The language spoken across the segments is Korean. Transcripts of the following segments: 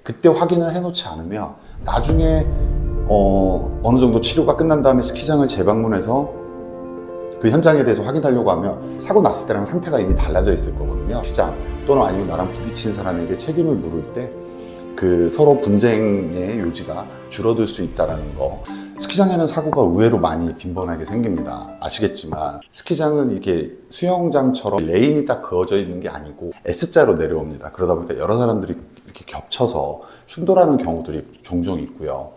그때 확인을 해놓지 않으면 나중에 어느 정도 치료가 끝난 다음에 스키장을 재방문해서 그 현장에 대해서 확인하려고 하면 사고 났을 때랑 상태가 이미 달라져 있을 거거든요. 스키장 또는 아니면 나랑 부딪힌 사람에게 책임을 물을 때 그 서로 분쟁의 요지가 줄어들 수 있다는 거. 스키장에는 사고가 의외로 많이 빈번하게 생깁니다. 아시겠지만 스키장은 이게 수영장처럼 레인이 딱 그어져 있는 게 아니고 S자로 내려옵니다. 그러다 보니까 여러 사람들이 이렇게 겹쳐서 충돌하는 경우들이 종종 있고요.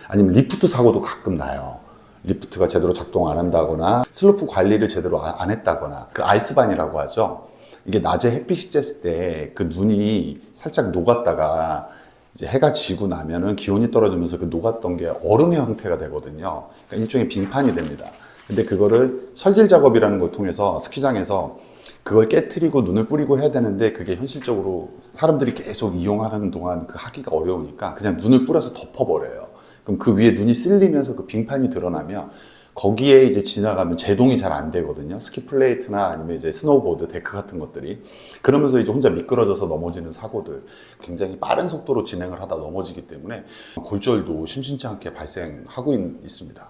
아니면 리프트 사고도 가끔 나요. 리프트가 제대로 작동 안 한다거나 슬로프 관리를 제대로 안 했다거나, 그 아이스반이라고 하죠. 이게 낮에 햇빛이 쬐을 때 그 눈이 살짝 녹았다가 이제 해가 지고 나면은 기온이 떨어지면서 그 녹았던 게 얼음의 형태가 되거든요. 그러니까 일종의 빙판이 됩니다. 근데 그거를 설질 작업이라는 걸 통해서 스키장에서 그걸 깨트리고 눈을 뿌리고 해야 되는데, 그게 현실적으로 사람들이 계속 이용하는 동안 그 하기가 어려우니까 그냥 눈을 뿌려서 덮어버려요. 그럼 그 위에 눈이 쓸리면서 그 빙판이 드러나면 거기에 이제 지나가면 제동이 잘 안 되거든요. 스키 플레이트나 아니면 이제 스노우보드, 데크 같은 것들이. 그러면서 이제 혼자 미끄러져서 넘어지는 사고들, 굉장히 빠른 속도로 진행을 하다 넘어지기 때문에 골절도 심심치 않게 발생하고 있습니다.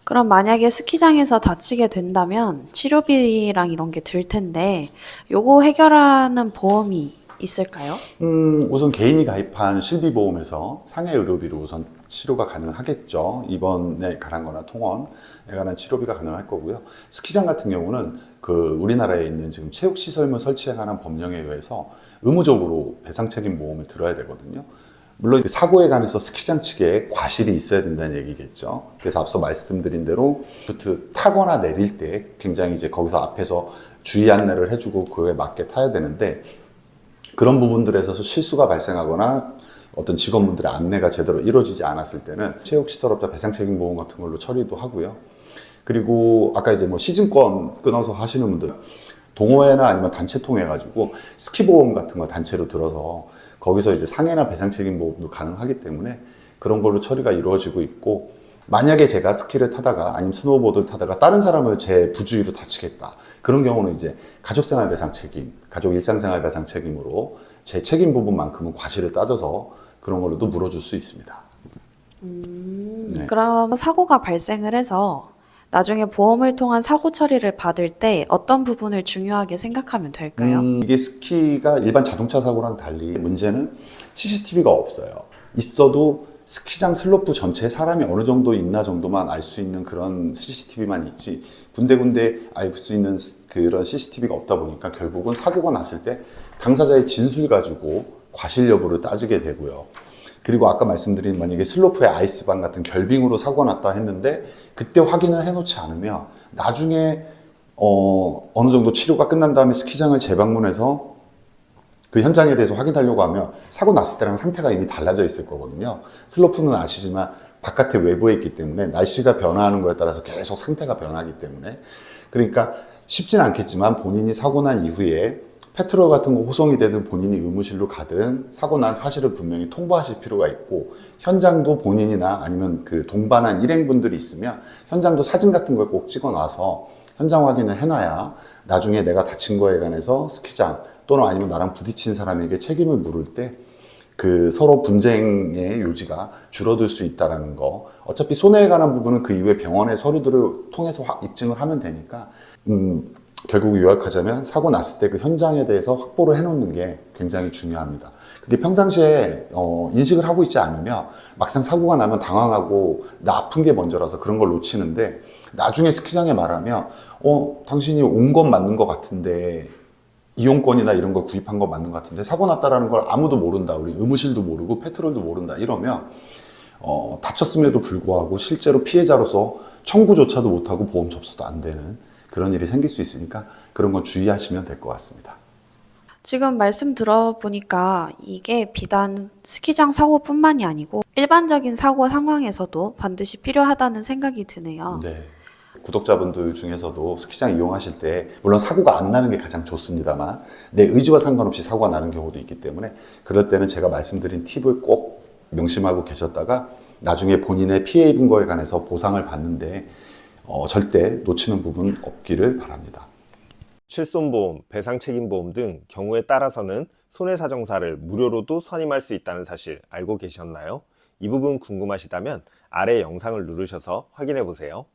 그럼 만약에 스키장에서 다치게 된다면 치료비랑 이런 게 들 텐데 요거 해결하는 보험이 있을까요? 우선 개인이 가입한 실비보험에서 상해 의료비로 우선 치료가 가능하겠죠. 입원에 관한 거나 통원에 관한 치료비가 가능할 거고요. 스키장 같은 경우는 그 우리나라에 있는 지금 체육시설물 설치에 관한 법령에 의해서 의무적으로 배상 책임 보험을 들어야 되거든요. 물론 그 사고에 관해서 스키장 측에 과실이 있어야 된다는 얘기겠죠. 그래서 앞서 말씀드린 대로 리프트 타거나 내릴 때 굉장히 이제 거기서 앞에서 주의 안내를 해주고 그에 맞게 타야 되는데, 그런 부분들에서 실수가 발생하거나 어떤 직원분들의 안내가 제대로 이루어지지 않았을 때는 체육시설업자 배상책임보험 같은 걸로 처리도 하고요. 그리고 아까 이제 뭐 시즌권 끊어서 하시는 분들, 동호회나 아니면 단체 통해 가지고 스키보험 같은 거 단체로 들어서 거기서 이제 상해나 배상책임보험도 가능하기 때문에 그런 걸로 처리가 이루어지고 있고, 만약에 제가 스키를 타다가 아니면 스노우보드를 타다가 다른 사람을 제 부주의로 다치겠다, 그런 경우는 이제 가족생활 배상 책임, 가족 일상생활 배상 책임으로 제 책임 부분만큼은 과실을 따져서 그런 걸로도 물어줄 수 있습니다. 네. 그럼 사고가 발생을 해서 나중에 보험을 통한 사고 처리를 받을 때 어떤 부분을 중요하게 생각하면 될까요? 이게 스키가 일반 자동차 사고랑 달리 문제는 CCTV가 없어요. 있어도 스키장 슬로프 전체에 사람이 어느 정도 있나 정도만 알 수 있는 그런 CCTV만 있지, 군데군데 알 수 있는 그런 CCTV가 없다 보니까 결국은 사고가 났을 때 당사자의 진술 가지고 과실 여부를 따지게 되고요. 그리고 아까 말씀드린 만약에 슬로프에 아이스방 같은 결빙으로 사고가 났다 했는데 그때 확인을 해놓지 않으면 나중에 어느 정도 치료가 끝난 다음에 스키장을 재방문해서 그 현장에 대해서 확인하려고 하면 사고 났을 때랑 상태가 이미 달라져 있을 거거든요. 슬로프는 아시지만 바깥에 외부에 있기 때문에 날씨가 변화하는 거에 따라서 계속 상태가 변하기 때문에, 그러니까 쉽진 않겠지만 본인이 사고 난 이후에 페트롤 같은 거 호송이 되든 본인이 의무실로 가든 사고 난 사실을 분명히 통보하실 필요가 있고, 현장도 본인이나 아니면 그 동반한 일행분들이 있으면 현장도 사진 같은 걸 꼭 찍어 놔서 현장 확인을 해놔야 나중에 내가 다친 거에 관해서 스키장 또는 아니면 나랑 부딪힌 사람에게 책임을 물을 때 그 서로 분쟁의 요지가 줄어들 수 있다는 거. 어차피 손해에 관한 부분은 그 이후에 병원의 서류들을 통해서 입증을 하면 되니까, 결국 요약하자면 사고 났을 때 그 현장에 대해서 확보를 해놓는 게 굉장히 중요합니다. 그게 평상시에 인식을 하고 있지 않으면 막상 사고가 나면 당황하고 나 아픈 게 먼저라서 그런 걸 놓치는데, 나중에 스키장에 말하면 당신이 온 건 맞는 것 같은데 이용권이나 이런 걸 구입한 거 맞는 것 같은데 사고 났다라는 걸 아무도 모른다, 우리 의무실도 모르고 페트롤도 모른다 이러면 다쳤음에도 불구하고 실제로 피해자로서 청구조차도 못하고 보험 접수도 안 되는 그런 일이 생길 수 있으니까 그런 건 주의하시면 될 것 같습니다. 지금 말씀 들어보니까 이게 비단 스키장 사고뿐만이 아니고 일반적인 사고 상황에서도 반드시 필요하다는 생각이 드네요. 네. 구독자분들 중에서도 스키장 이용하실 때 물론 사고가 안 나는 게 가장 좋습니다만 내 의지와 상관없이 사고가 나는 경우도 있기 때문에, 그럴 때는 제가 말씀드린 팁을 꼭 명심하고 계셨다가 나중에 본인의 피해 입은 거에 관해서 보상을 받는데 절대 놓치는 부분 없기를 바랍니다. 실손보험, 배상책임보험 등 경우에 따라서는 손해사정사를 무료로도 선임할 수 있다는 사실 알고 계셨나요? 이 부분 궁금하시다면 아래 영상을 누르셔서 확인해 보세요.